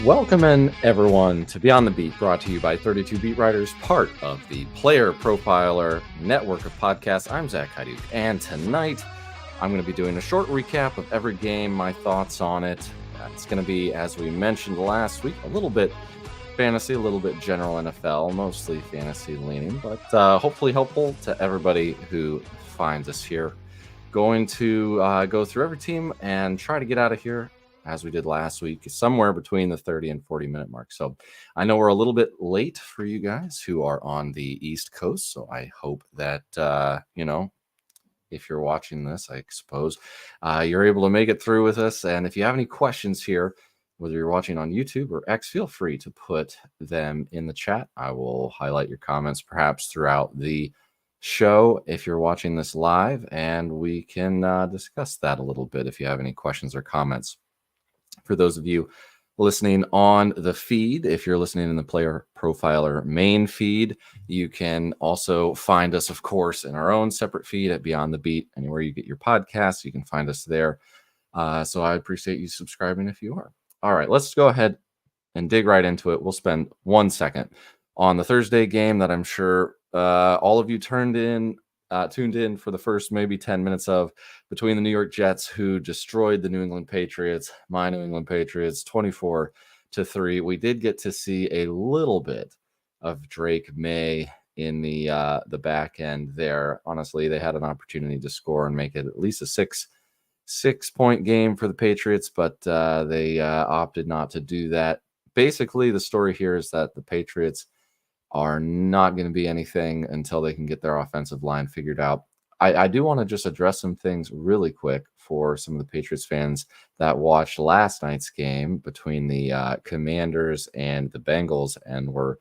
Welcome in, everyone, to Beyond the Beat, brought to you by 32 Beat Writers, part of the Player Profiler network of podcasts. I'm Zach Haiduk, and tonight I'm going to be doing a short recap of every game, my thoughts on it. It's going to be, as we mentioned last week, a little bit fantasy, a little bit general NFL, mostly fantasy leaning, but hopefully helpful to everybody who finds us here. Going to go through every team and try to get out of here, as we did last week, somewhere between the 30 and 40 minute mark. So I know we're a little bit late for you guys who are on the East Coast. So I hope that, if you're watching this, I suppose, you're able to make it through with us. And if you have any questions here, whether you're watching on YouTube or X, feel free to put them in the chat. I will highlight your comments perhaps throughout the show if you're watching this live, and we can discuss that a little bit if you have any questions or comments. For those of you listening on the feed, if you're listening in the Player Profiler main feed, you can also find us, of course, in our own separate feed at Beyond the Beat. Anywhere you get your podcasts, you can find us there. So I appreciate you subscribing if you are. All right, let's go ahead and dig right into it. We'll spend 1 second on the Thursday game that I'm sure all of you tuned in for the first maybe 10 minutes of, between the New York Jets, who destroyed the New England Patriots, my New England Patriots, 24-3. We did get to see a little bit of Drake May in the back end there. Honestly, they had an opportunity to score and make it at least a six-point game for the Patriots, but they opted not to do that. Basically, the story here is that the Patriots are not going to be anything until they can get their offensive line figured out. I do want to just address some things really quick for some of the Patriots fans that watched last night's game between the Commanders and the Bengals and were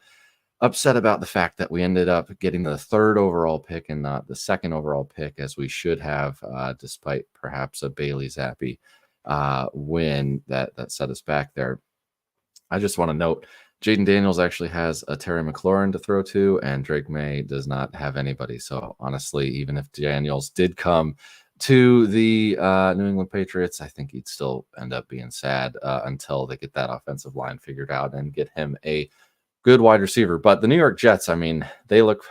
upset about the fact that we ended up getting the third overall pick and not the second overall pick, as we should have, despite perhaps a Bailey Zappi win that set us back there. I just want to note, Jaden Daniels actually has a Terry McLaurin to throw to, and Drake May does not have anybody. So honestly, even if Daniels did come to the New England Patriots, I think he'd still end up being sad until they get that offensive line figured out and get him a good wide receiver. But the New York Jets, I mean, they look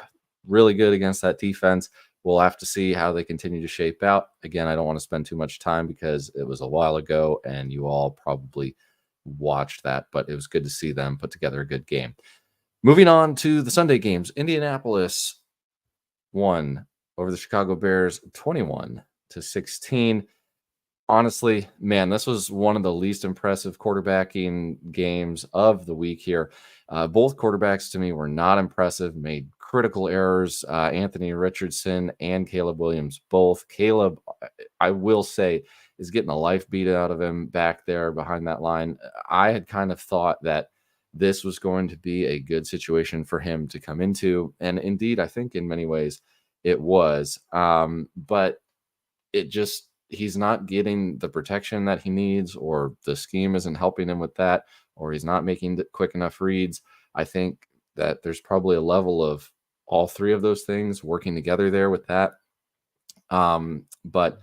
really good against that defense. We'll have to see how they continue to shape out. Again, I don't want to spend too much time because it was a while ago and you all probably watched that, but it was good to see them put together a good game. Moving on to the Sunday games, Indianapolis won over the Chicago Bears 21-16. Honestly, man, this was one of the least impressive quarterbacking games of the week here. Both quarterbacks to me were not impressive, made critical errors. Anthony Richardson and Caleb Williams both. Caleb, I will say, is getting a life beat out of him back there behind that line. I had kind of thought that this was going to be a good situation for him to come into. And indeed, I think in many ways it was. But it just, he's not getting the protection that he needs, or the scheme isn't helping him with that, or he's not making quick enough reads. I think that there's probably a level of all three of those things working together there with that. But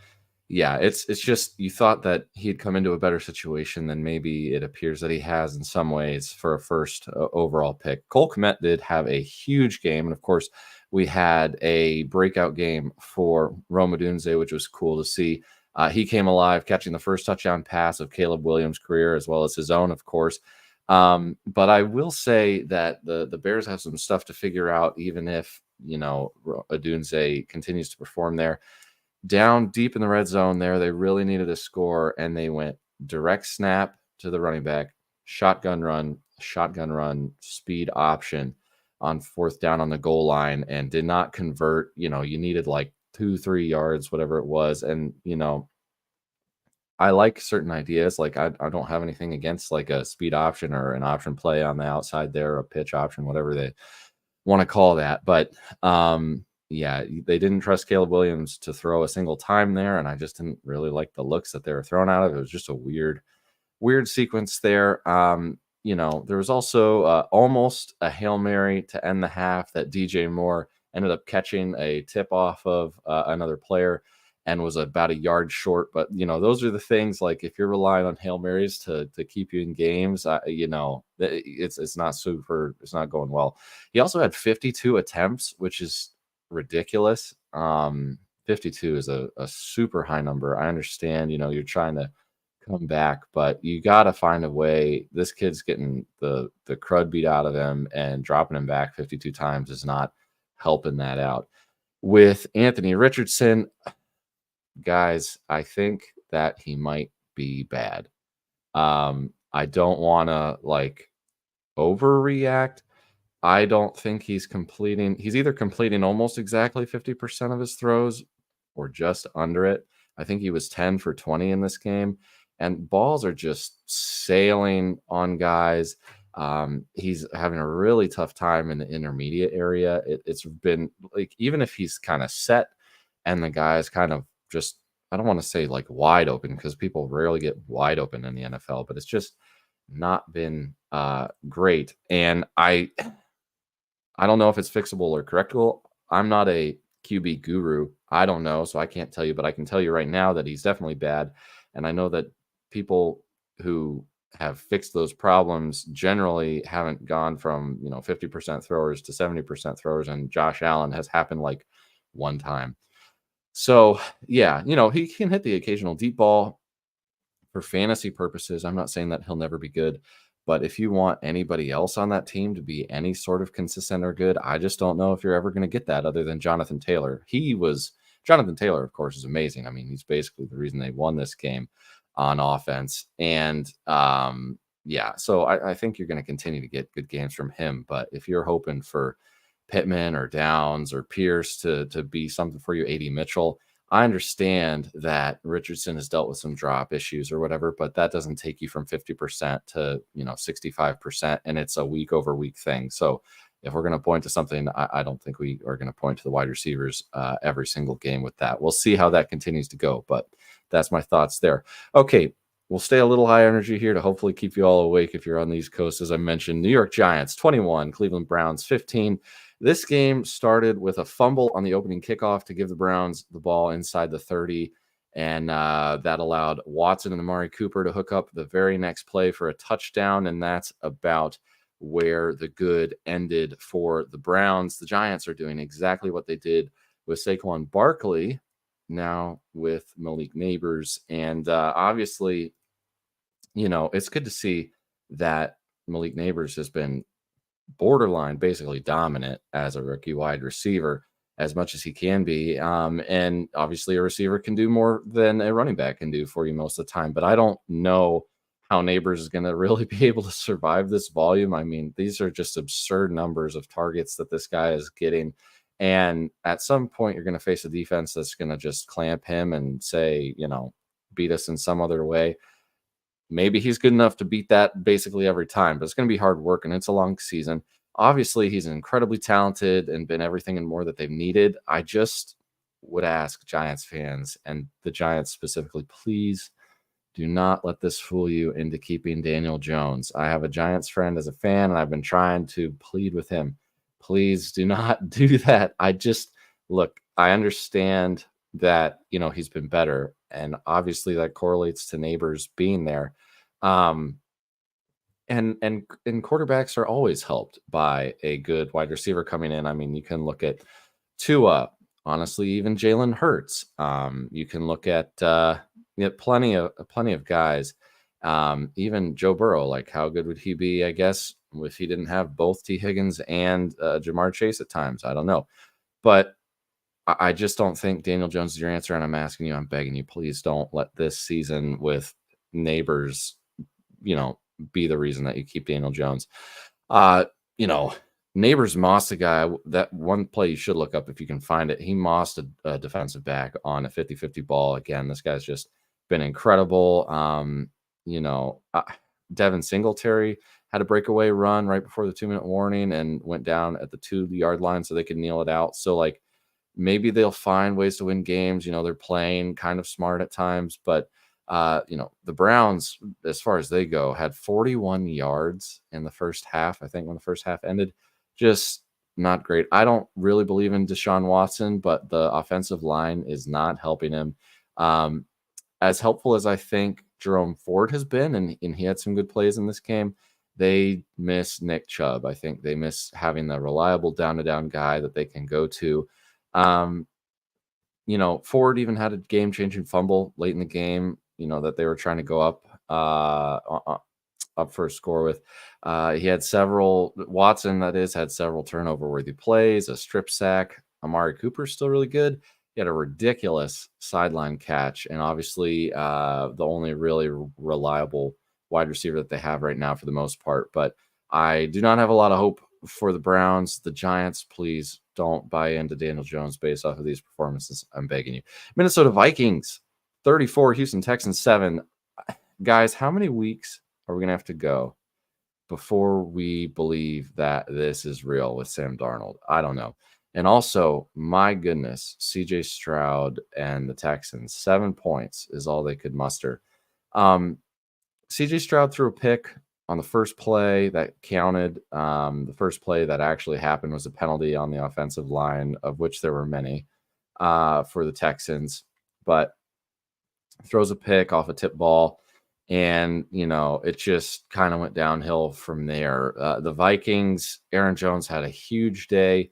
yeah, it's just, you thought that he'd come into a better situation than maybe it appears that he has in some ways for a first overall pick. Cole Kmet did have a huge game. And of course, we had a breakout game for Rome Odunze, which was cool to see. He came alive, catching the first touchdown pass of Caleb Williams' career, as well as his own, of course. But I will say that the Bears have some stuff to figure out, even if, Odunze continues to perform there. Down deep in the red zone there, they really needed a score, and they went direct snap to the running back, shotgun run, speed option on fourth down on the goal line, and did not convert. You needed like 2-3 yards, whatever it was. And, I like certain ideas. Like I don't have anything against like a speed option or an option play on the outside there, a pitch option, whatever they want to call that. But, yeah, they didn't trust Caleb Williams to throw a single time there, and I just didn't really like the looks that they were throwing out of it. It was just a weird sequence there. There was also almost a Hail Mary to end the half that DJ Moore ended up catching a tip off of another player and was about a yard short. But those are the things, like if you're relying on Hail Marys to keep you in games, it's not super, it's not going well. He also had 52 attempts, which is ridiculous. 52 is a super high number. I understand, you're trying to come back, but you got to find a way. This kid's getting the crud beat out of him, and dropping him back 52 times is not helping that out. With Anthony Richardson, guys, I think that he might be bad. I don't want to overreact. I don't think he's either completing almost exactly 50% of his throws or just under it. I think he was 10 for 20 in this game, and balls are just sailing on guys. He's having a really tough time in the intermediate area. It's been like, even if he's kind of set and the guy's kind of just, I don't want to say like wide open, because people rarely get wide open in the NFL, but it's just not been great. And I don't know if it's fixable or correctable. I'm not a QB guru. I don't know, so I can't tell you, but I can tell you right now that he's definitely bad. And I know that people who have fixed those problems generally haven't gone from 50% throwers to 70% throwers, and Josh Allen has happened like one time. So yeah, he can hit the occasional deep ball for fantasy purposes. I'm not saying that he'll never be good, but if you want anybody else on that team to be any sort of consistent or good, I just don't know if you're ever going to get that other than Jonathan Taylor. Jonathan Taylor, of course, is amazing. I mean, he's basically the reason they won this game on offense. And yeah, so I think you're going to continue to get good games from him. But if you're hoping for Pittman or Downs or Pierce to be something for you, A.D. Mitchell, I understand that Richardson has dealt with some drop issues or whatever, but that doesn't take you from 50% to 65%, and it's a week over week thing. So if we're going to point to something, I don't think we are going to point to the wide receivers every single game with that. We'll see how that continues to go, but that's my thoughts there. Okay, we'll stay a little high energy here to hopefully keep you all awake if you're on the East Coast. As I mentioned, New York Giants 21, Cleveland Browns 15. This game started with a fumble on the opening kickoff to give the Browns the ball inside the 30, and that allowed Watson and Amari Cooper to hook up the very next play for a touchdown, and that's about where the good ended for the Browns. The Giants are doing exactly what they did with Saquon Barkley, now with Malik Nabers, and obviously, it's good to see that Malik Nabers has been borderline basically dominant as a rookie wide receiver as much as he can be. And obviously a receiver can do more than a running back can do for you most of the time, but I don't know how Nabers is going to really be able to survive this volume. I mean, these are just absurd numbers of targets that this guy is getting. And at some point you're going to face a defense that's going to just clamp him and say, beat us in some other way. Maybe he's good enough to beat that basically every time, but it's going to be hard work, and it's a long season. Obviously, he's incredibly talented and been everything and more that they've needed. I just would ask Giants fans, and the Giants specifically, please do not let this fool you into keeping Daniel Jones. I have a Giants friend as a fan, and I've been trying to plead with him. Please do not do that. I understand that, he's been better, and obviously that correlates to Nabers being there. And quarterbacks are always helped by a good wide receiver coming in. I mean, you can look at Tua, honestly, even Jalen Hurts. You can look at plenty of guys. Even Joe Burrow, like how good would he be, I guess, if he didn't have both T. Higgins and Jamar Chase at times? I don't know. But I just don't think Daniel Jones is your answer, and I'm asking you, I'm begging you, please don't let this season with Nabers, be the reason that you keep Daniel Jones. Nabers mossed a guy. That one play you should look up if you can find it. He mossed a defensive back on a 50-50 ball. Again, this guy's just been incredible. Devin Singletary had a breakaway run right before the 2-minute warning and went down at the 2-yard line so they could kneel it out. So, maybe they'll find ways to win games. They're playing kind of smart at times, but the Browns, as far as they go, had 41 yards in the first half. I think when the first half ended, just not great. I don't really believe in Deshaun Watson, but the offensive line is not helping him. Um, as helpful as I think Jerome Ford has been, and he had some good plays in this game, they miss Nick Chubb. I think they miss having the reliable down to down guy that they can go to. Um, Ford even had a game changing fumble late in the game, that they were trying to go up for a score with. He had several, Watson, that is, had several turnover worthy plays, a strip sack. Amari Cooper's still really good. He had a ridiculous sideline catch, and obviously the only really reliable wide receiver that they have right now for the most part. But I do not have a lot of hope for the Browns. The Giants, please don't buy into Daniel Jones based off of these performances. I'm begging you. Minnesota Vikings, 34, Houston Texans, 7. Guys, how many weeks are we going to have to go before we believe that this is real with Sam Darnold? I don't know. And also, my goodness, CJ Stroud and the Texans, 7 points is all they could muster. CJ Stroud threw a pick on the first play that counted. The first play that actually happened was a penalty on the offensive line, of which there were many for the Texans, but throws a pick off a tip ball. And, it just kind of went downhill from there. The Vikings, Aaron Jones had a huge day.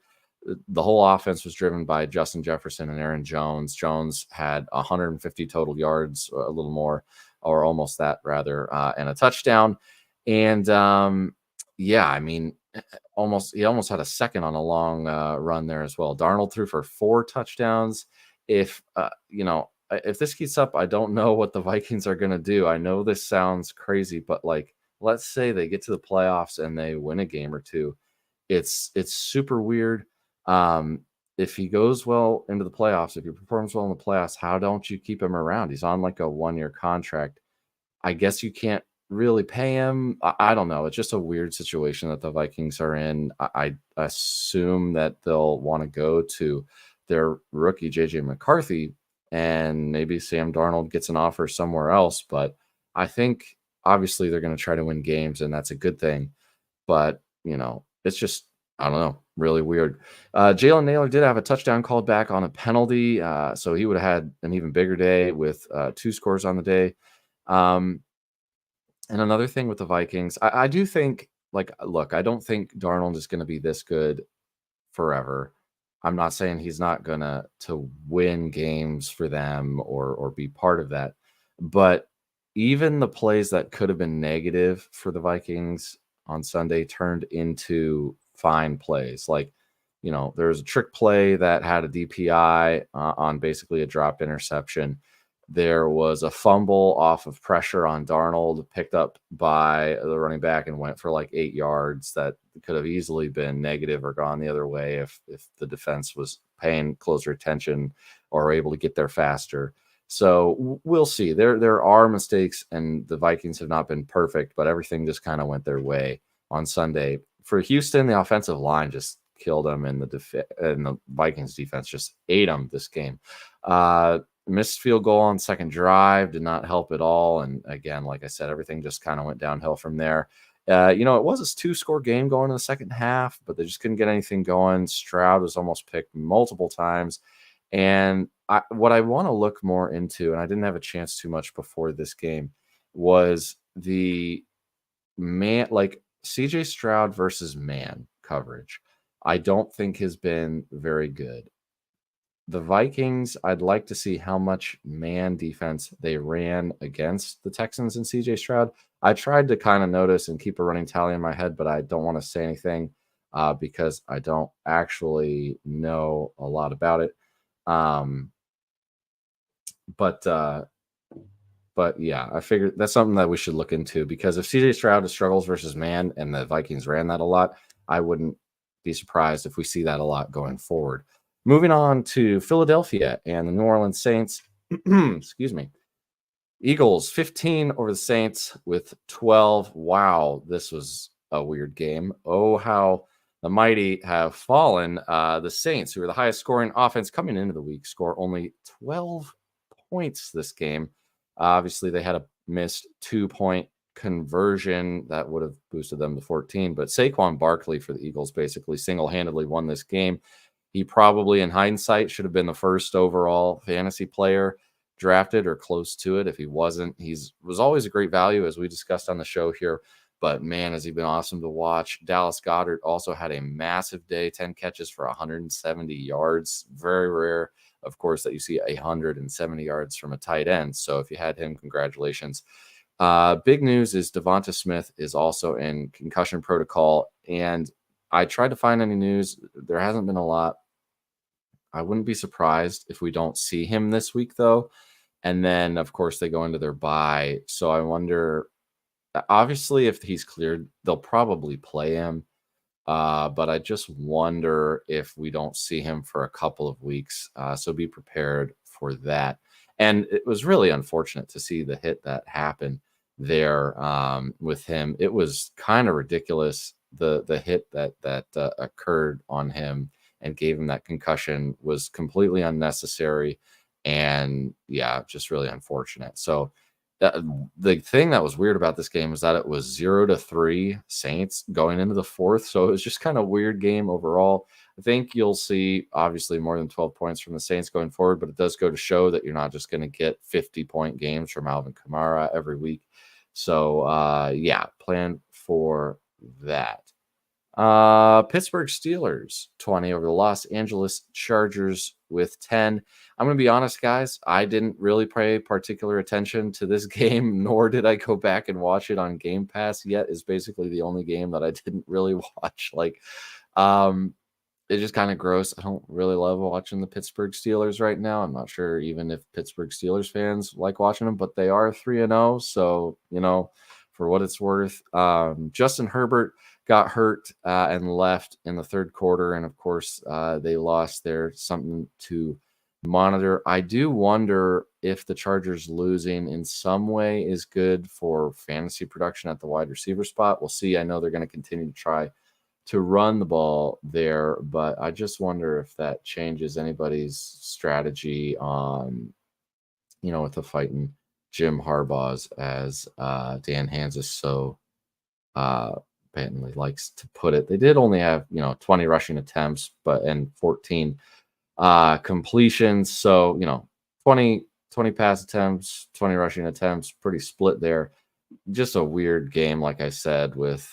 The whole offense was driven by Justin Jefferson and Aaron Jones. Jones had 150 total yards, a little more, or almost that rather, and a touchdown. And he almost had a second on a long run there as well. Darnold threw for 4 touchdowns. If this keeps up, I don't know what the Vikings are going to do. I know this sounds crazy, but let's say they get to the playoffs and they win a game or two. It's super weird. If he goes well into the playoffs, if he performs well in the playoffs, how don't you keep him around? He's on a 1-year contract. I guess you can't really pay him. I don't know. It's just a weird situation that the Vikings are in. I assume that they'll want to go to their rookie, JJ McCarthy, and maybe Sam Darnold gets an offer somewhere else. But I think obviously they're going to try to win games, and that's a good thing. But, it's just, I don't know, really weird. Jalen Naylor did have a touchdown called back on a penalty. So he would have had an even bigger day with 2 scores on the day. And another thing with the Vikings, I do think, look, I don't think Darnold is going to be this good forever. I'm not saying he's not going to win games for them or be part of that. But even the plays that could have been negative for the Vikings on Sunday turned into fine plays. There was a trick play that had a DPI on basically a dropped interception. There was a fumble off of pressure on Darnold, picked up by the running back and went for 8 yards. That could have easily been negative or gone the other way if the defense was paying closer attention or able to get there faster. So we'll see. There are mistakes, and the Vikings have not been perfect, but everything just kind of went their way on Sunday. For Houston, the offensive line just killed them, and the Vikings defense just ate them this game. Missed field goal on second drive did not help at all. And again, like I said, everything just kind of went downhill from there. It was a 2-score game going in the second half, but they just couldn't get anything going. Stroud was almost picked multiple times. And what I want to look more into, and I didn't have a chance too much before this game, was the CJ Stroud versus man coverage. I don't think has been very good. The Vikings, I'd like to see how much man defense they ran against the Texans and CJ Stroud. I tried to kind of notice and keep a running tally in my head, but I don't want to say anything because I don't actually know a lot about it. But yeah, I figured that's something that we should look into, because if CJ Stroud struggles versus man and the Vikings ran that a lot, I wouldn't be surprised if we see that a lot going forward. Moving on to Philadelphia and the New Orleans Saints. Excuse me. Eagles 15 over the Saints with 12. Wow, this was a weird game. Oh, how the mighty have fallen. The Saints, who are the highest scoring offense coming into the week, score only 12 points this game. Obviously, they had a missed 2-point conversion that would have boosted them to 14. But Saquon Barkley for the Eagles basically single-handedly won this game. He probably, in hindsight, should have been the first overall fantasy player drafted or close to it. If he wasn't, was always a great value, as we discussed on the show here. But man, has he been awesome to watch. Dallas Goedert also had a massive day, 10 catches for 170 yards. Very rare, of course, that you see 170 yards from a tight end. So if you had him, congratulations. Big news is Devonta Smith is also in concussion protocol. And I tried to find any news. There hasn't been a lot. I wouldn't be surprised if we don't see him this week, though. And then, of course, they go into their bye. So I wonder, obviously, if he's cleared, they'll probably play him. But I just wonder if we don't see him for a couple of weeks. So be prepared for that. And it was really unfortunate to see the hit that happened there with him. It was kind of ridiculous. The hit that occurred on him and gave him that concussion was completely unnecessary. And yeah, just really unfortunate. So the thing that was weird about this game is that it was 0-3 Saints going into the fourth. So it was just kind of a weird game overall. I think you'll see obviously more than 12 points from the Saints going forward, but it does go to show that you're not just going to get 50-point games from Alvin Kamara every week. So yeah, plan for that. Pittsburgh Steelers 20 over the Los Angeles Chargers with 10. I'm going to be honest, guys. I didn't really pay particular attention to this game, nor did I go back and watch it on Game Pass yet. Is basically the only game that I didn't really watch. It's just kind of gross. I don't really love watching the Pittsburgh Steelers right now. I'm not sure even if Pittsburgh Steelers fans like watching them, but they are 3-0. So, for what it's worth, Justin Herbert got hurt and left in the third quarter. And of course, they lost there. Something to monitor. I do wonder if the Chargers losing in some way is good for fantasy production at the wide receiver spot. We'll see. I know they're going to continue to try to run the ball there, but I just wonder if that changes anybody's strategy on, with the fighting Jim Harbaugh's, as Dan Hanzus so Bentley likes to put it. They did only have 20 rushing attempts, and 14 completions. So 20 pass attempts, 20 rushing attempts, pretty split there. Just a weird game, like I said, with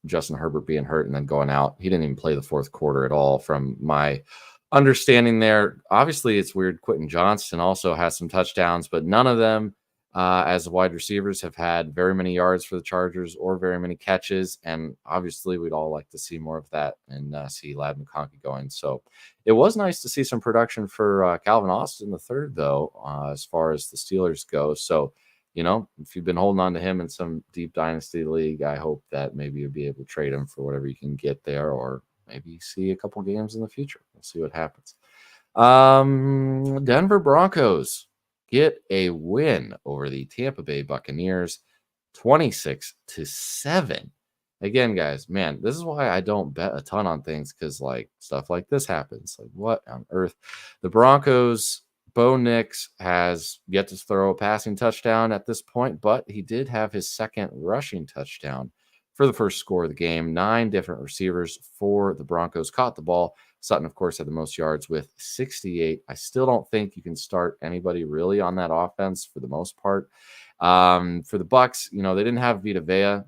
Justin Herbert being hurt and then going out. He didn't even play the fourth quarter at all, from my understanding there. Obviously, it's weird. Quentin Johnston also has some touchdowns, but none of them as wide receivers have had very many yards for the Chargers or very many catches. And obviously, we'd all like to see more of that and see Ladd McConkey going. So it was nice to see some production for Calvin Austin the third, though, as far as the Steelers go. So, if you've been holding on to him in some deep dynasty league, I hope that maybe you'll be able to trade him for whatever you can get there, or maybe see a couple games in the future. We'll see what happens. Denver Broncos get a win over the Tampa Bay Buccaneers, 26-7. Again, guys, man, this is why I don't bet a ton on things, because stuff like this happens. What on earth? The Broncos, Bo Nix has yet to throw a passing touchdown at this point, but he did have his second rushing touchdown for the first score of the game. 9 different receivers for the Broncos caught the ball. Sutton, of course, had the most yards with 68. I still don't think you can start anybody really on that offense for the most part. For the Bucs, they didn't have Vita Vea.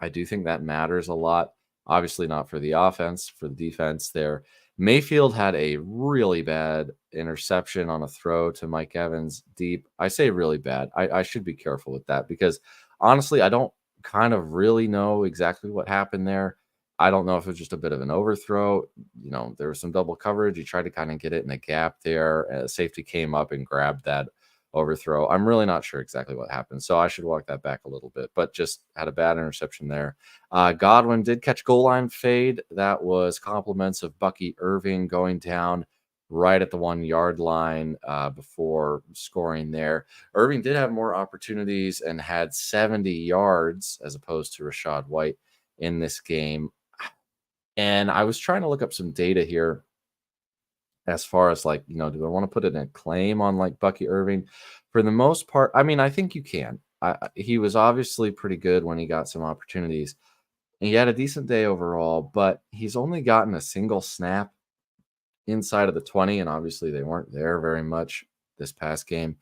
I do think that matters a lot. Obviously not for the offense, for the defense there. Mayfield had a really bad interception on a throw to Mike Evans deep. I say really bad. I should be careful with that, because honestly, I don't kind of really know exactly what happened there. I don't know if it was just a bit of an overthrow. There was some double coverage. He tried to kind of get it in a gap there. Safety came up and grabbed that overthrow. I'm really not sure exactly what happened, so I should walk that back a little bit, but just had a bad interception there. Godwin did catch goal line fade. That was compliments of Bucky Irving going down right at the 1-yard line before scoring there. Irving did have more opportunities and had 70 yards as opposed to Rachaad White in this game. And I was trying to look up some data here as far as do I want to put in a claim on Bucky Irving? For the most part, I mean, I think you can. he was obviously pretty good when he got some opportunities. And he had a decent day overall, but he's only gotten a single snap inside of the 20, and obviously they weren't there very much this past game.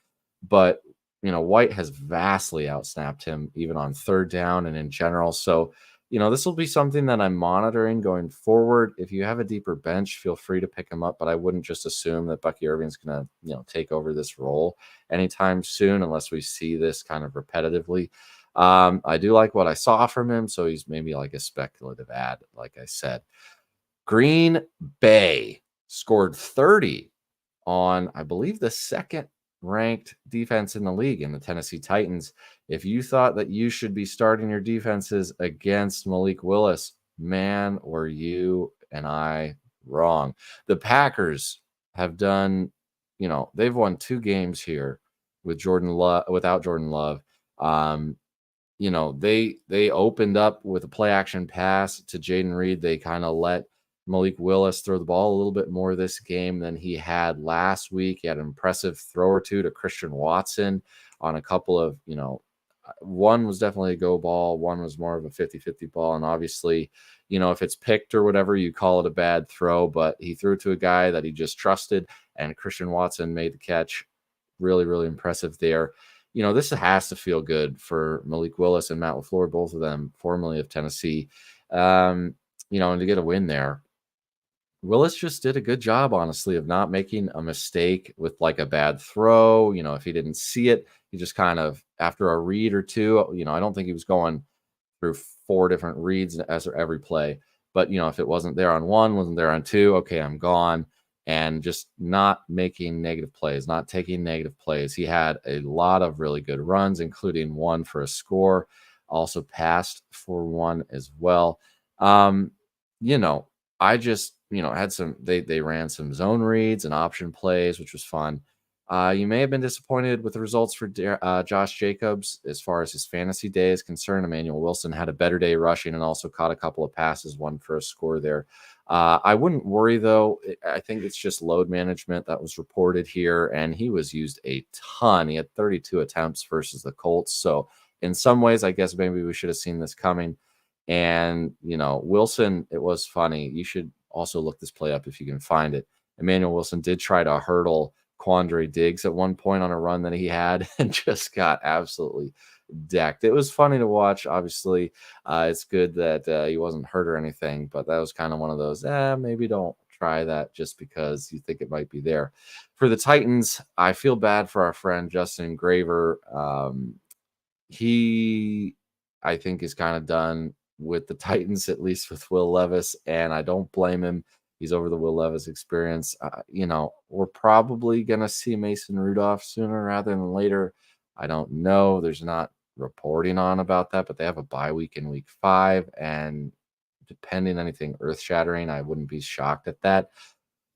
But White has vastly outsnapped him even on third down and in general. So, this will be something that I'm monitoring going forward. If you have a deeper bench, feel free to pick him up, but I wouldn't just assume that Bucky Irving's going to, take over this role anytime soon unless we see this kind of repetitively. I do like what I saw from him, so he's maybe like a speculative ad, like I said. Green Bay scored 30 on, I believe, the second ranked defense in the league in the Tennessee Titans. If you thought that you should be starting your defenses against Malik Willis, man, were you and I wrong. The Packers have done, they've won 2 games here with without Jordan Love. They opened up with a play action pass to Jaden Reed. They kind of let Malik Willis throw the ball a little bit more this game than he had last week. He had an impressive throw or two to Christian Watson on a couple of, one was definitely a go ball. One was more of a 50-50 ball. And obviously, if it's picked or whatever, you call it a bad throw, but he threw to a guy that he just trusted, and Christian Watson made the catch. Really, really impressive there. This has to feel good for Malik Willis and Matt LaFleur, both of them formerly of Tennessee, and to get a win there. Willis just did a good job, honestly, of not making a mistake with like a bad throw. If he didn't see it, he just kind of, after a read or two, I don't think he was going through 4 different reads as every play. But, if it wasn't there on 1, wasn't there on 2, okay, I'm gone. And just not making negative plays, not taking negative plays. He had a lot of really good runs, including one for a score, also passed for one as well. I just, had some, they ran some zone reads and option plays, which was fun. You may have been disappointed with the results for Josh Jacobs as far as his fantasy day is concerned. Emmanuel Wilson had a better day rushing and also caught a couple of passes, one for a score there. I wouldn't worry, though. I think it's just load management that was reported here, and he was used a ton. He had 32 attempts versus the Colts. So in some ways, I guess maybe we should have seen this coming. And, Wilson, it was funny. You should also look this play up if you can find it. Emmanuel Wilson did try to hurdle Quandre Diggs at one point on a run that he had and just got absolutely decked. It was funny to watch. Obviously, it's good that he wasn't hurt or anything, but that was kind of one of those, maybe don't try that just because you think it might be there. For the Titans, I feel bad for our friend Justin Graver. He, I think, is kind of done with the Titans, at least with Will Levis, and I don't blame him. He's over the Will Levis experience. We're probably going to see Mason Rudolph sooner rather than later. I don't know. There's not reporting on about that, but they have a bye week in week 5, and depending on anything earth-shattering, I wouldn't be shocked at that.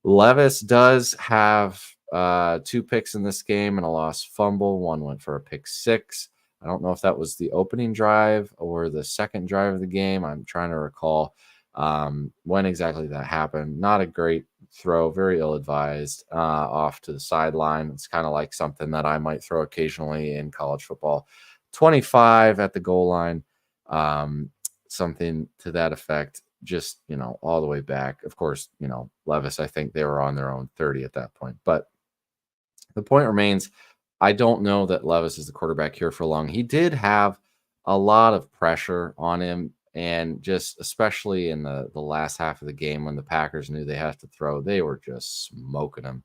Levis does have 2 picks in this game and a lost fumble. One went for a pick 6. I don't know if that was the opening drive or the second drive of the game. I'm trying to recall when exactly that happened. Not a great throw, very ill-advised, off to the sideline. It's kind of like something that I might throw occasionally in college football. 25 at the goal line, something to that effect, just, all the way back. Of course, Levis, I think they were on their own 30 at that point. But the point remains, I don't know that Levis is the quarterback here for long. He did have a lot of pressure on him, and just especially in the last half of the game when the Packers knew they had to throw, they were just smoking him.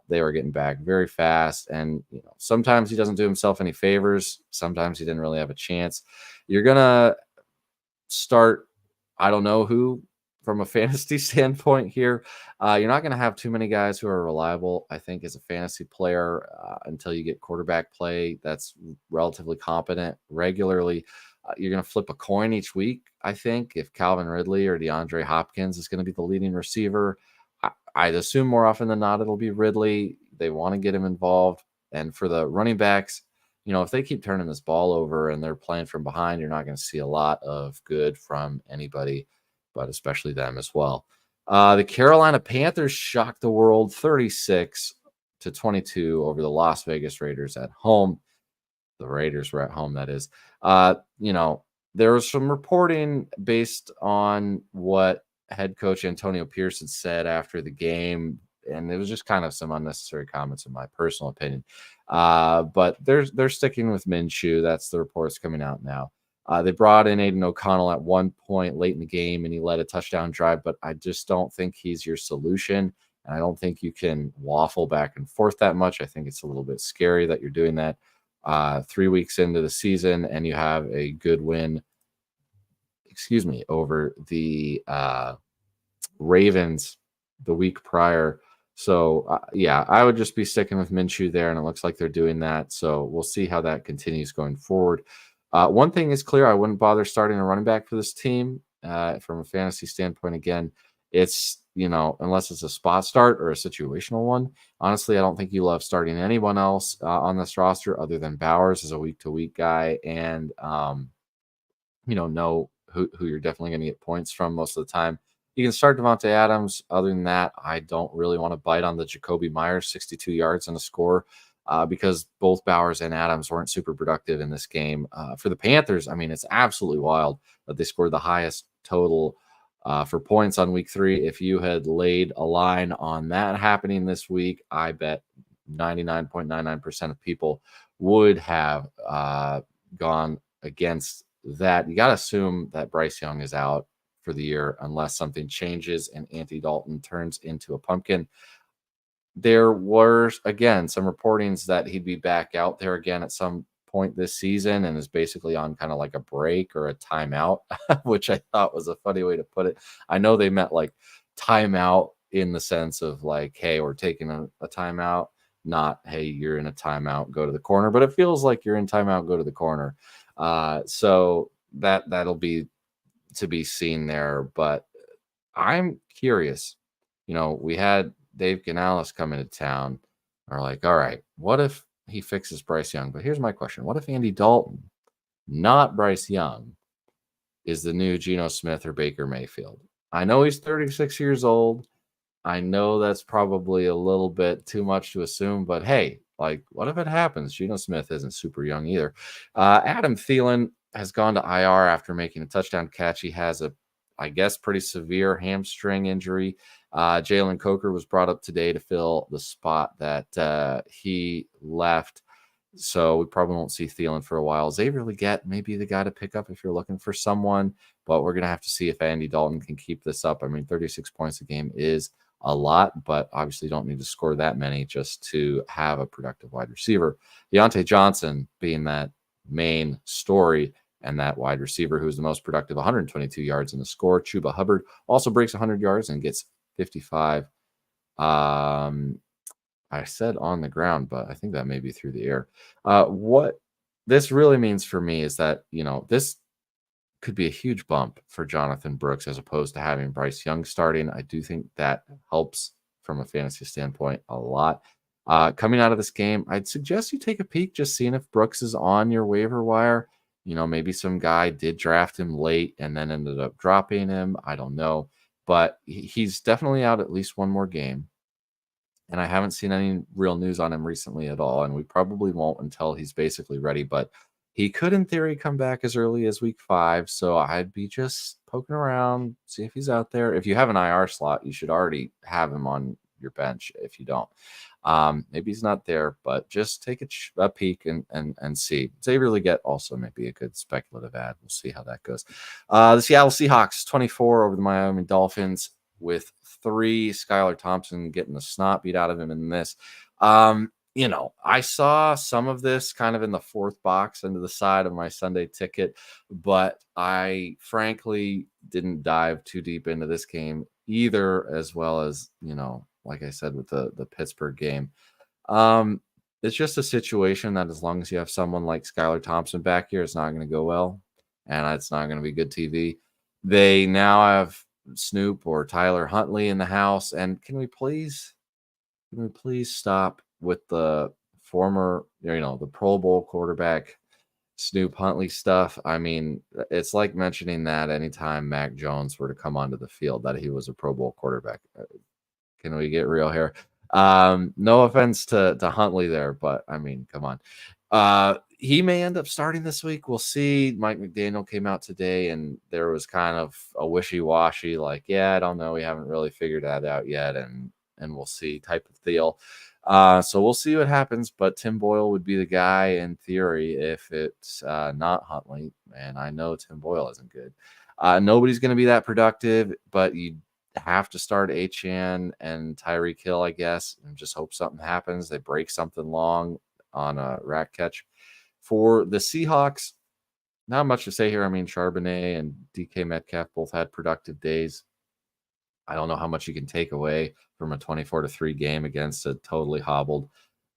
They were getting back very fast, and sometimes he doesn't do himself any favors. Sometimes he didn't really have a chance. You're going to start, I don't know who, from a fantasy standpoint here. You're not going to have too many guys who are reliable, I think, as a fantasy player until you get quarterback play that's relatively competent regularly. You're going to flip a coin each week, I think, if Calvin Ridley or DeAndre Hopkins is going to be the leading receiver. I'd assume more often than not it'll be Ridley. They want to get him involved. And for the running backs, if they keep turning this ball over and they're playing from behind, you're not going to see a lot of good from anybody, but especially them as well. The Carolina Panthers shocked the world 36-22 over the Las Vegas Raiders at home. The Raiders were at home, that is. You know, there was some reporting based on what head coach Antonio Pierce had said after the game, and it was just kind of some unnecessary comments, in my personal opinion. But they're sticking with Minshew. That's the reports coming out now. They brought in Aiden O'Connell at one point late in the game, and he led a touchdown drive. But I just don't think he's your solution. And I don't think you can waffle back and forth that much. I think it's a little bit scary that you're doing that 3 weeks into the season and you have a good win, excuse me, over the Ravens the week prior. So, yeah, I would just be sticking with Minshew there, and it looks like they're doing that. So we'll see how that continues going forward. One thing is clear, I wouldn't bother starting a running back for this team from a fantasy standpoint. Again, it's, unless it's a spot start or a situational one. Honestly, I don't think you love starting anyone else on this roster other than Bowers as a week-to-week guy and, know who you're definitely going to get points from most of the time. You can start Devontae Adams. Other than that, I don't really want to bite on the Jacoby Myers 62 yards and a score because both Bowers and Adams weren't super productive in this game. For the Panthers, I mean, it's absolutely wild that they scored the highest total for points on week 3. If you had laid a line on that happening this week, I bet 99.99% of people would have gone against that. You got to assume that Bryce Young is out for the year unless something changes and Andy Dalton turns into a pumpkin. There were, again, some reportings that he'd be back out there again at some point this season and is basically on kind of like a break or a timeout, which I thought was a funny way to put it. I know they meant like timeout in the sense of like, hey, we're taking a timeout, not, hey, you're in a timeout, go to the corner, but it feels like you're in timeout, go to the corner. So that'll be to be seen there, but I'm curious. We had Dave Canales come into town. Are like, all right, what if he fixes Bryce Young? But here's my question: what if Andy Dalton, not Bryce Young, is the new Geno Smith or Baker Mayfield? I know he's 36 years old. I know that's probably a little bit too much to assume, but hey, like, what if it happens? Geno Smith isn't super young either. Adam Thielen has gone to IR after making a touchdown catch. He has I guess, pretty severe hamstring injury. Jalen Coker was brought up today to fill the spot that he left. So we probably won't see Thielen for a while. Xavier Legette may be the guy to pick up if you're looking for someone, but we're going to have to see if Andy Dalton can keep this up. I mean, 36 points a game is a lot, but obviously don't need to score that many just to have a productive wide receiver. Deontay Johnson being that main story and that wide receiver who's the most productive, 122 yards in the score. Chuba Hubbard also breaks 100 yards and gets 55. I said on the ground, but I think that may be through the air. What this really means for me is that, this could be a huge bump for Jonathan Brooks as opposed to having Bryce Young starting. I do think that helps from a fantasy standpoint a lot. Coming out of this game, I'd suggest you take a peek, just seeing if Brooks is on your waiver wire. Maybe some guy did draft him late and then ended up dropping him. I don't know. But he's definitely out at least one more game. And I haven't seen any real news on him recently at all. And we probably won't until he's basically ready. But he could, in theory, come back as early as week 5. So I'd be just poking around, see if he's out there. If you have an IR slot, you should already have him on your bench. If you don't, maybe he's not there, but just take a peek and see. Xavier Legette also may be a good speculative ad. We'll see how that goes. The Seattle Seahawks 24 over the Miami Dolphins with 3. Skylar Thompson getting the snot beat out of him in this. I saw some of this kind of in the 4th box into the side of my Sunday ticket, but I frankly didn't dive too deep into this game either, as well as, like I said, with the Pittsburgh game. It's just a situation that as long as you have someone like Skylar Thompson back here, it's not going to go well, and it's not going to be good TV. They now have Snoop or Tyler Huntley in the house, and can we please stop with the former, the Pro Bowl quarterback Snoop Huntley stuff? I mean, it's like mentioning that anytime Mac Jones were to come onto the field that he was a Pro Bowl quarterback. Can we get real here? No offense to Huntley there, but I mean, come on. he may end up starting this week. We'll see. Mike McDaniel came out today, and there was kind of a wishy-washy, like, yeah, I don't know. We haven't really figured that out yet, and we'll see type of deal. So we'll see what happens. But Tim Boyle would be the guy in theory if it's not Huntley. And I know Tim Boyle isn't good. Nobody's going to be that productive, but you have to start Achane and Tyreek Hill, I guess, and just hope something happens. They break something long on a rack catch. For the Seahawks, not much to say here. I mean, Charbonnet and DK Metcalf both had productive days. I don't know how much you can take away from a 24-3 game against a totally hobbled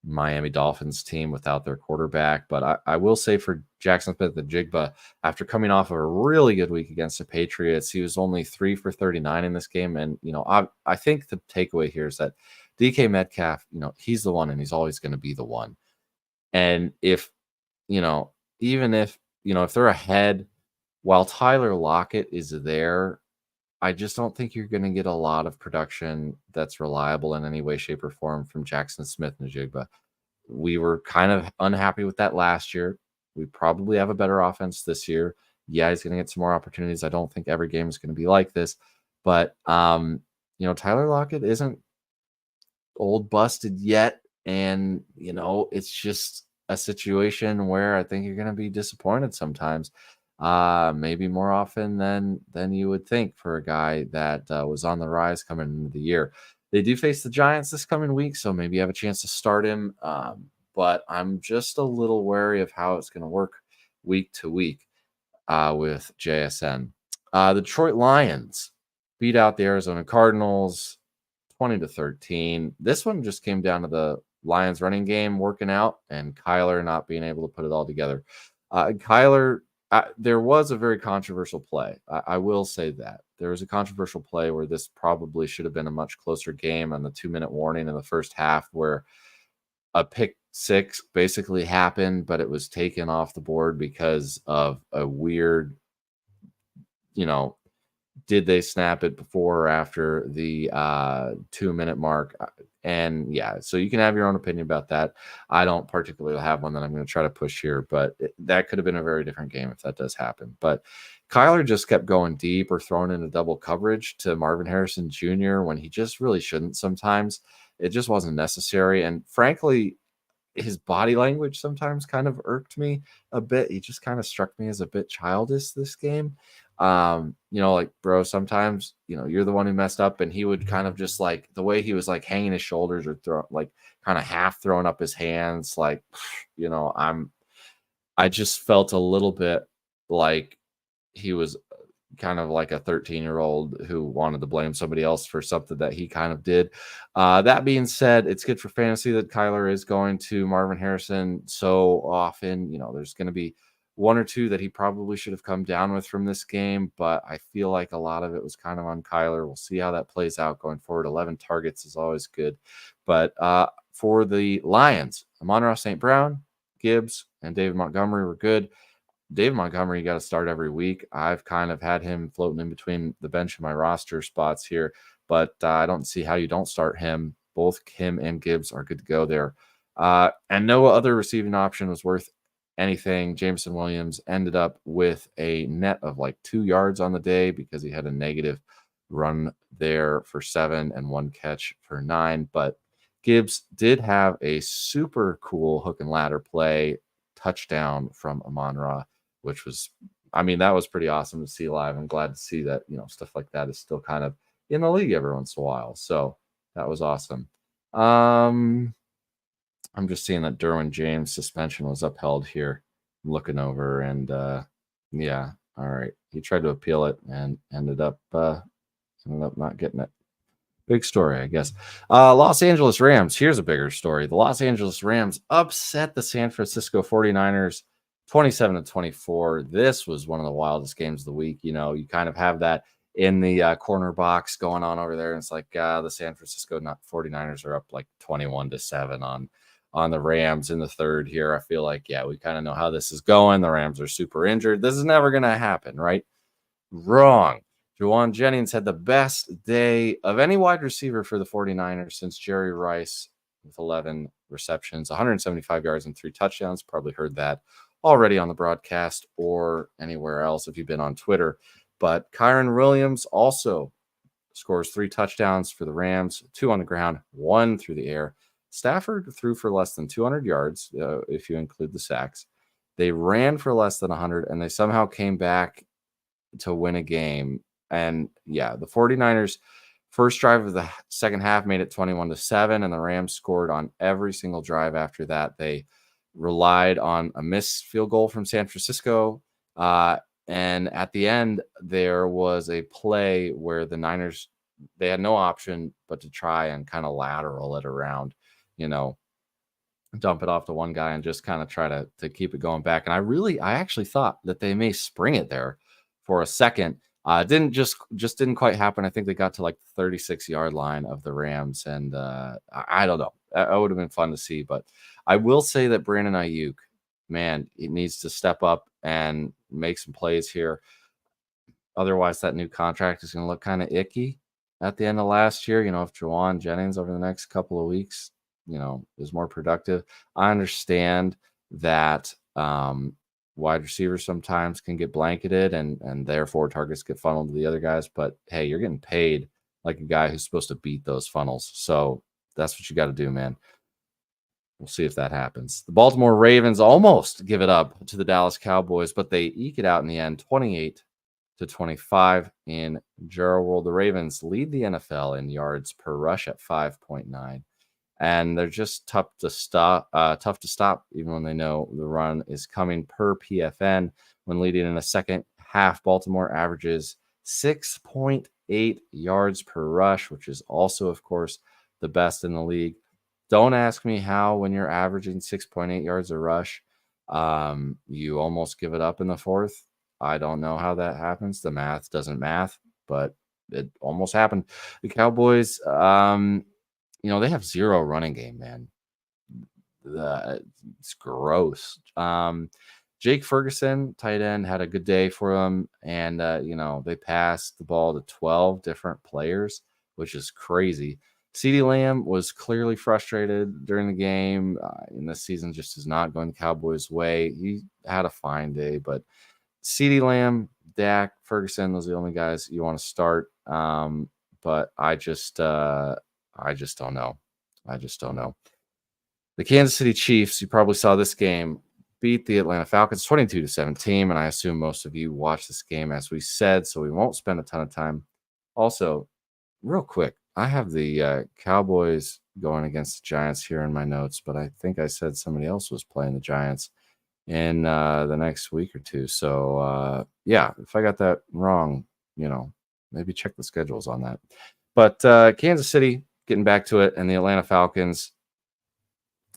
Miami Dolphins team without their quarterback. But I will say for Jackson Smith-Njigba, after coming off of a really good week against the Patriots, he was only 3 for 39 in this game. And, I think the takeaway here is that DK Metcalf, he's the one and he's always going to be the one. And if, even if they're ahead while Tyler Lockett is there, I just don't think you're going to get a lot of production that's reliable in any way, shape, or form from Jackson Smith-Njigba. We were kind of unhappy with that last year. We probably have a better offense this year. Yeah, he's going to get some more opportunities. I don't think every game is going to be like this. But, Tyler Lockett isn't old busted yet. And, it's just a situation where I think you're going to be disappointed sometimes. Maybe more often than you would think for a guy that was on the rise coming into the year. They do face the Giants this coming week, so maybe you have a chance to start him. But I'm just a little wary of how it's going to work week to week with JSN. The Detroit Lions beat out the Arizona Cardinals 20-13. This one just came down to the Lions running game working out and Kyler not being able to put it all together. Kyler, there was a very controversial play. I will say that. There was a controversial play where this probably should have been a much closer game on the 2-minute warning in the first half where a pick six basically happened, but it was taken off the board because of a weird, did they snap it before or after the 2-minute mark? And yeah, so you can have your own opinion about that. I don't particularly have one that I'm going to try to push here, but that could have been a very different game if that does happen. But Kyler just kept going deep or throwing into double coverage to Marvin Harrison Jr. when he just really shouldn't sometimes. It just wasn't necessary. And frankly, his body language sometimes kind of irked me a bit. He just kind of struck me as a bit childish this game. Bro, sometimes, you're the one who messed up, and he would kind of just like the way he was like hanging his shoulders or kind of half throwing up his hands. Like, I just felt a little bit like he was kind of like a 13-year-old who wanted to blame somebody else for something that he kind of did. That being said, it's good for fantasy that Kyler is going to Marvin Harrison so often. There's going to be one or two that he probably should have come down with from this game, but I feel like a lot of it was kind of on Kyler. We'll see how that plays out going forward. 11 targets is always good. But for the Lions, Amon-Ra St. Brown, Gibbs, and David Montgomery were good. David Montgomery, you got to start every week. I've kind of had him floating in between the bench and my roster spots here, but I don't see how you don't start him. Both him and Gibbs are good to go there. And no other receiving option was worth anything. Jameson Williams ended up with a net of like 2 yards on the day because he had a negative run there for 7 and 1 catch for 9. But Gibbs did have a super cool hook and ladder play touchdown from Amon-Ra, which was, that was pretty awesome to see live. I'm glad to see that, stuff like that is still kind of in the league every once in a while. So that was awesome. I'm just seeing that Derwin James suspension was upheld here. I'm looking over and yeah. All right. He tried to appeal it and ended up not getting it. Big story, I guess. Los Angeles Rams. Here's a bigger story. The Los Angeles Rams upset the San Francisco 49ers 27-24. This was one of the wildest games of the week. You kind of have that in the corner box going on over there. And it's like the San Francisco 49ers are up like 21-7 on the Rams in the third here. I feel like, yeah, we kind of know how this is going. The Rams are super injured. This is never going to happen, right? Wrong. Juwan Jennings had the best day of any wide receiver for the 49ers since Jerry Rice with 11 receptions, 175 yards, and 3 touchdowns. Probably heard that already on the broadcast or anywhere else if you've been on Twitter. But Kyron Williams also scores 3 touchdowns for the Rams, 2 on the ground, 1 through the air. Stafford threw for less than 200 yards, if you include the sacks. They ran for less than 100, and they somehow came back to win a game. And yeah, the 49ers first drive of the second half made it 21-7, and the Rams scored on every single drive after that. They relied on a missed field goal from San Francisco. And at the end, there was a play where the Niners, they had no option but to try and kind of lateral it around, dump it off to one guy and just kind of try to keep it going back. And I actually thought that they may spring it there for a second. Didn't didn't quite happen. I think they got to like the 36-yard line of the Rams, and I don't know. That would have been fun to see, but I will say that Brandon Ayuk, man, he needs to step up and make some plays here. Otherwise, that new contract is going to look kind of icky at the end of last year. If Juwan Jennings over the next couple of weeks, is more productive. I understand that wide receivers sometimes can get blanketed and therefore targets get funneled to the other guys. But hey, you're getting paid like a guy who's supposed to beat those funnels. So that's what you got to do, man. We'll see if that happens. The Baltimore Ravens almost give it up to the Dallas Cowboys, but they eke it out in the end, 28-25 in Gerald World. The Ravens lead the NFL in yards per rush at 5.9. And they're just tough to stop, even when they know the run is coming. Per PFN, when leading in the second half, Baltimore averages 6.8 yards per rush, which is also, of course, the best in the league. Don't ask me how, when you're averaging 6.8 yards a rush, you almost give it up in the fourth. I don't know how that happens. The math doesn't math, but it almost happened. The Cowboys, they have zero running game, man. It's gross. Jake Ferguson, tight end, had a good day for them. And, they passed the ball to 12 different players, which is crazy. CeeDee Lamb was clearly frustrated during the game. And this season just is not going the Cowboys' way. He had a fine day, but CeeDee Lamb, Dak, Ferguson, those are the only guys you want to start. But I just don't know. The Kansas City Chiefs, you probably saw this game, beat the Atlanta Falcons 22-17, and I assume most of you watched this game, as we said, so we won't spend a ton of time. Also, real quick, I have the Cowboys going against the Giants here in my notes, but I think I said somebody else was playing the Giants in the next week or two. So, if I got that wrong, maybe check the schedules on that. But Kansas City, getting back to it, and the Atlanta Falcons,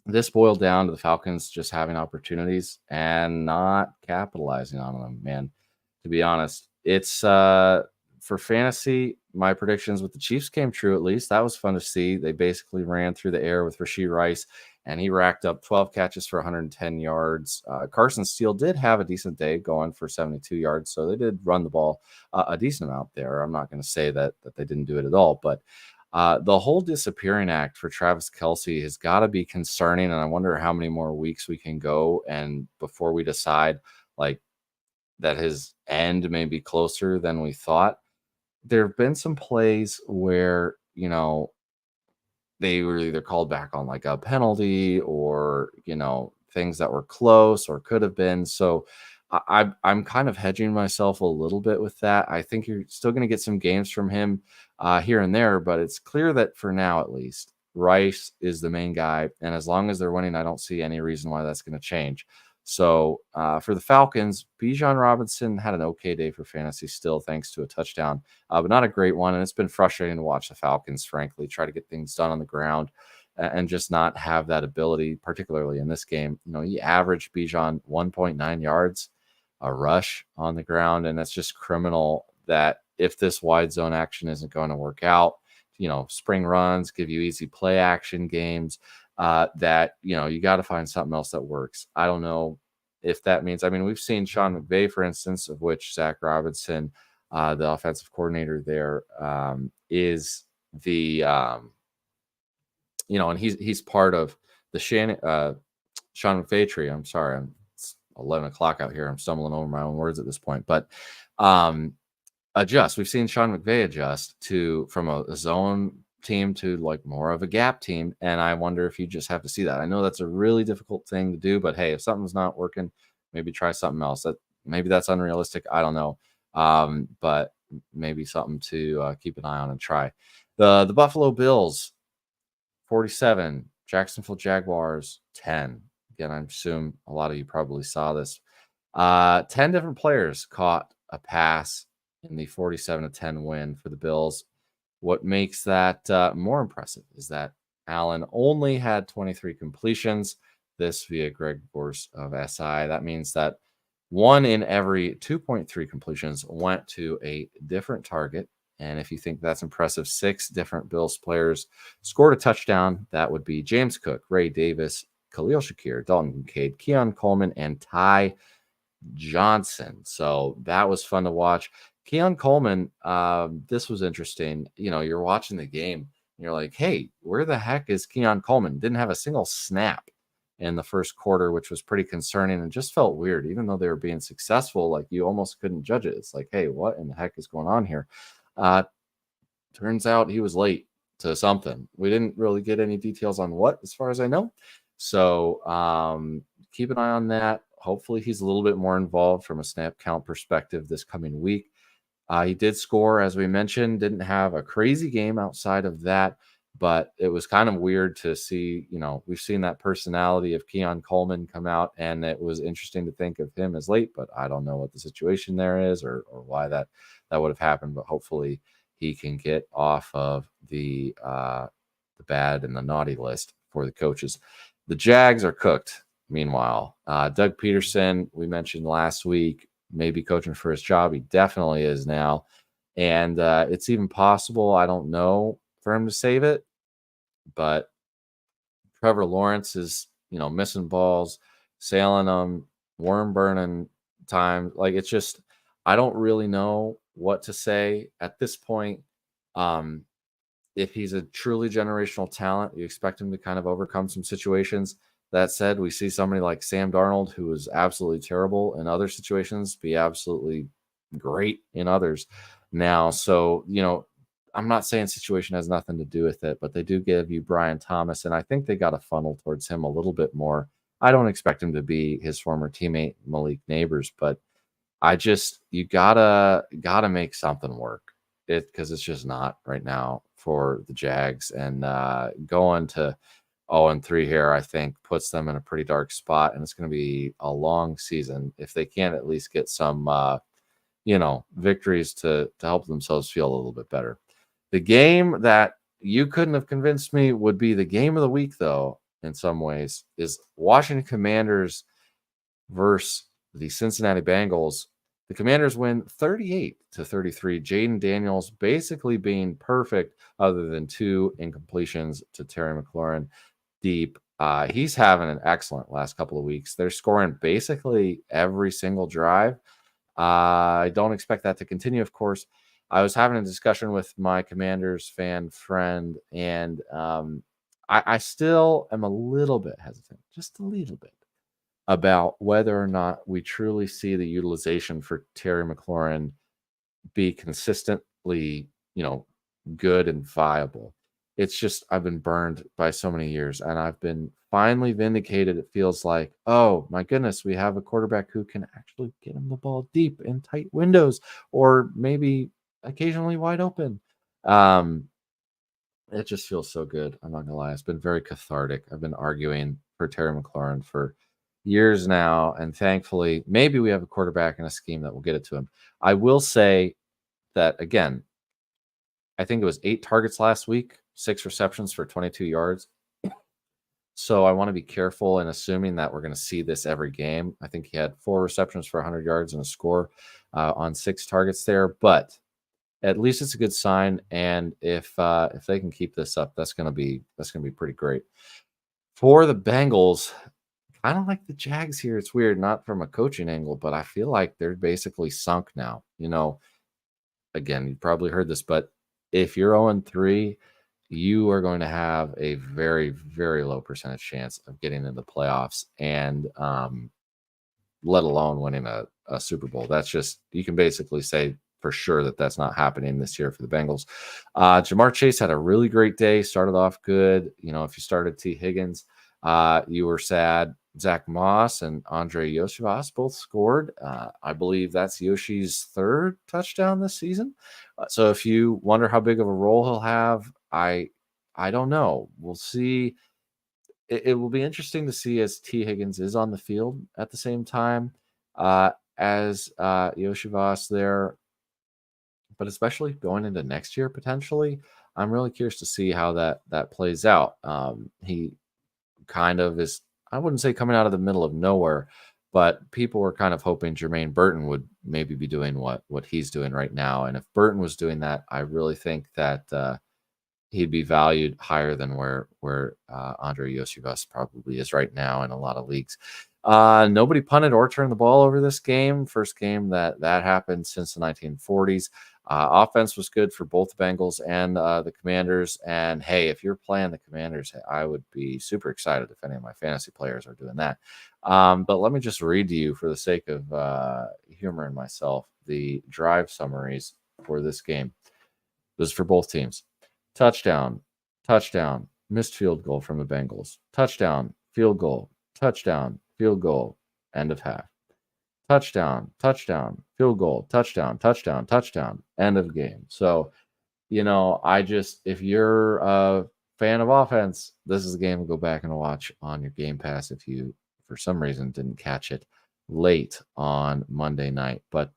this boiled down to the Falcons just having opportunities and not capitalizing on them, man. To be honest, it's for fantasy, my predictions with the Chiefs came true, at least. That was fun to see. They basically ran through the air with Rashee Rice, and he racked up 12 catches for 110 yards. Carson Steele did have a decent day, going for 72 yards, so they did run the ball a decent amount there. I'm not going to say that they didn't do it at all, but the whole disappearing act for Travis Kelce has got to be concerning, and I wonder how many more weeks we can go and before we decide that his end may be closer than we thought. There have been some plays where, they were either called back on like a penalty or, things that were close or could have been. So I'm kind of hedging myself a little bit with that. I think you're still going to get some games from him here and there, but it's clear that for now, at least, Rice is the main guy. And as long as they're winning, I don't see any reason why that's going to change. So for the Falcons, Bijan Robinson had an okay day for fantasy still, thanks to a touchdown, but not a great one. And it's been frustrating to watch the Falcons, frankly, try to get things done on the ground and just not have that ability, particularly in this game. He averaged Bijan 1.9 yards a rush on the ground, and that's just criminal that if this wide zone action isn't going to work out, spring runs give you easy play action games. That you got to find something else that works. I don't know if that means, we've seen Sean McVay, for instance, of which Zach Robinson, the offensive coordinator there, is the and he's part of the Sean McVay tree. I'm sorry, it's 11 o'clock out here. I'm stumbling over my own words at this point, but adjust. We've seen Sean McVay adjust from a zone team to like more of a gap team, and I wonder if you just have to see that. I know that's a really difficult thing to do, but hey, if something's not working, maybe try something else. Maybe that's unrealistic. I don't know, but maybe something to keep an eye on and try. The Buffalo Bills 47, Jacksonville Jaguars 10. Again, I assume a lot of you probably saw this. 10 different players caught a pass in the 47-10 win for the Bills. What makes that more impressive is that Allen only had 23 completions, this via Greg Gorse of SI. That means that 1 in every 2.3 completions went to a different target. And if you think that's impressive, 6 different Bills players scored a touchdown. That would be James Cook, Ray Davis, Khalil Shakir, Dalton Kincaid, Keon Coleman, and Ty Johnson. So that was fun to watch. Keon Coleman, this was interesting. You know, you're watching the game, and you're like, hey, where the heck is Keon Coleman? Didn't have a single snap in the first quarter, which was pretty concerning and just felt weird. Even though they were being successful, like you almost couldn't judge it. It's like, hey, what in the heck is going on here? Turns out he was late to something. We didn't really get any details on what, as far as I know. So keep an eye on that. Hopefully he's a little bit more involved from a snap count perspective this coming week. He did score, as we mentioned, didn't have a crazy game outside of that, but it was kind of weird to see, you know, we've seen that personality of Keon Coleman come out, and it was interesting to think of him as late, but I don't know what the situation there is or why that would have happened, but hopefully he can get off of the bad and the naughty list for the coaches. The Jags are cooked. Meanwhile, Doug Peterson, we mentioned last week, maybe coaching for his job. He definitely is now. And it's even possible, I don't know, for him to save it. But Trevor Lawrence is, you know, missing balls, sailing them, worm burning time. Like, it's just, I don't really know what to say at this point. If he's a truly generational talent, you expect him to kind of overcome some situations. That said, we see somebody like Sam Darnold, who is absolutely terrible in other situations, be absolutely great in others now. So, you know, I'm not saying situation has nothing to do with it, but they do give you Brian Thomas, and I think they got to funnel towards him a little bit more. I don't expect him to be his former teammate Malik Neighbors, but you gotta make something work. Because it's just not right now for the Jags, and going to 0-3 here, I think, puts them in a pretty dark spot, and it's going to be a long season if they can't at least get some, victories to help themselves feel a little bit better. The game that you couldn't have convinced me would be the game of the week, though, in some ways, is Washington Commanders versus the Cincinnati Bengals. The Commanders win 38-33. Jaden Daniels basically being perfect, other than 2 incompletions to Terry McLaurin deep. He's having an excellent last couple of weeks. They're scoring basically every single drive. I don't expect that to continue, of course. I was having a discussion with my Commanders fan friend, and I still am a little bit hesitant, just a little bit, about whether or not we truly see the utilization for Terry McLaurin be consistently, good and viable. It's just, I've been burned by so many years, and I've been finally vindicated. It feels like, oh my goodness, we have a quarterback who can actually get him the ball deep in tight windows, or maybe occasionally wide open. It just feels so good. I'm not gonna lie. It's been very cathartic. I've been arguing for Terry McLaurin for years now, and thankfully, maybe we have a quarterback and a scheme that will get it to him. I will say that again, I think it was 8 targets last week, 6 receptions for 22 yards. So I want to be careful in assuming that we're going to see this every game. I think he had 4 receptions for 100 yards and a score on 6 targets there, but at least it's a good sign. And if they can keep this up, that's going to be pretty great for the Bengals. I don't like the Jags here. It's weird, not from a coaching angle, but I feel like they're basically sunk now. Again, you probably heard this, but if you're 0-3, you are going to have a very, very low percentage chance of getting into the playoffs, and let alone winning a Super Bowl. That's just, you can basically say for sure that that's not happening this year for the Bengals. Jamar Chase had a really great day, started off good. You know, if you started T. Higgins, you were sad. Zach Moss and Andre Yoshivas both scored. I believe that's Yoshi's third touchdown this season. So if you wonder how big of a role he'll have, I don't know. We'll see. It will be interesting to see as T. Higgins is on the field at the same time as Yoshivas there, but especially going into next year potentially. I'm really curious to see how that plays out. He kind of is, I wouldn't say coming out of the middle of nowhere, but people were kind of hoping Jermaine Burton would maybe be doing what he's doing right now. And if Burton was doing that, I really think that he'd be valued higher than where Andre Iosivas probably is right now in a lot of leagues. Nobody punted or turned the ball over this game. First game that happened since the 1940s. Offense was good for both the Bengals and the Commanders. And hey, if you're playing the Commanders, I would be super excited if any of my fantasy players are doing that. But let me just read to you, for the sake of humor in myself, the drive summaries for this game. This is for both teams. Touchdown, touchdown, missed field goal from the Bengals. Touchdown, field goal, touchdown, field goal, end of half. Touchdown, touchdown, field goal, touchdown, touchdown, touchdown, end of game. So, you know, if you're a fan of offense, this is a game to go back and watch on your Game Pass if you, for some reason, didn't catch it late on Monday night. But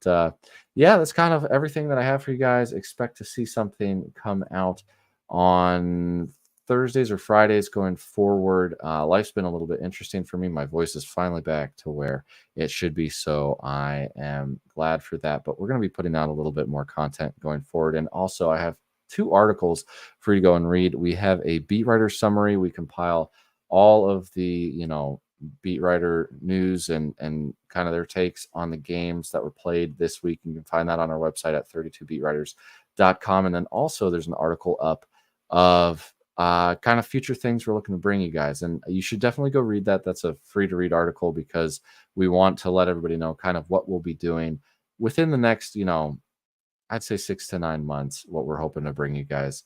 yeah, that's kind of everything that I have for you guys. Expect to see something come out on Thursdays or Fridays going forward. Life's been a little bit interesting for me. My voice is finally back to where it should be, so I am glad for that. But we're going to be putting out a little bit more content going forward. And also, I have 2 articles for you to go and read. We have a beat writer summary. We compile all of the, you know, beat writer news and kind of their takes on the games that were played this week. You can find that on our website at 32beatwriters.com. And then also there's an article up of kind of future things we're looking to bring you guys, and you should definitely go read that. That's a free to read article because we want to let everybody know kind of what we'll be doing within the next, you know, I'd say 6 to 9 months, what we're hoping to bring you guys,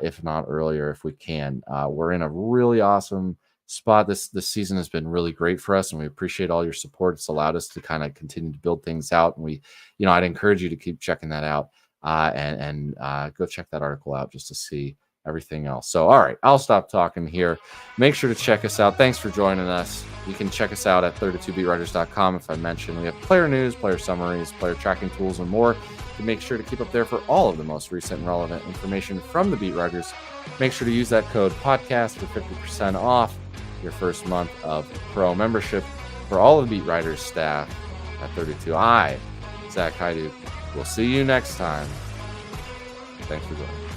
if not earlier, if we can. We're in a really awesome spot. This season has been really great for us, and we appreciate all your support. It's allowed us to kind of continue to build things out, and we, you know, I'd encourage you to keep checking that out and go check that article out just to see everything else. So, all right, I'll stop talking here. Make sure to check us out. Thanks for joining us. You can check us out at 32beatwriters.com. If I mentioned, we have player news, player summaries, player tracking tools, and more. To make sure to keep up there for all of the most recent and relevant information from the beat writers. Make sure to use that code podcast for 50% off your first month of pro membership for all of the beat writers staff at 32. Zach Hyduke, will see you next time. Thanks for joining.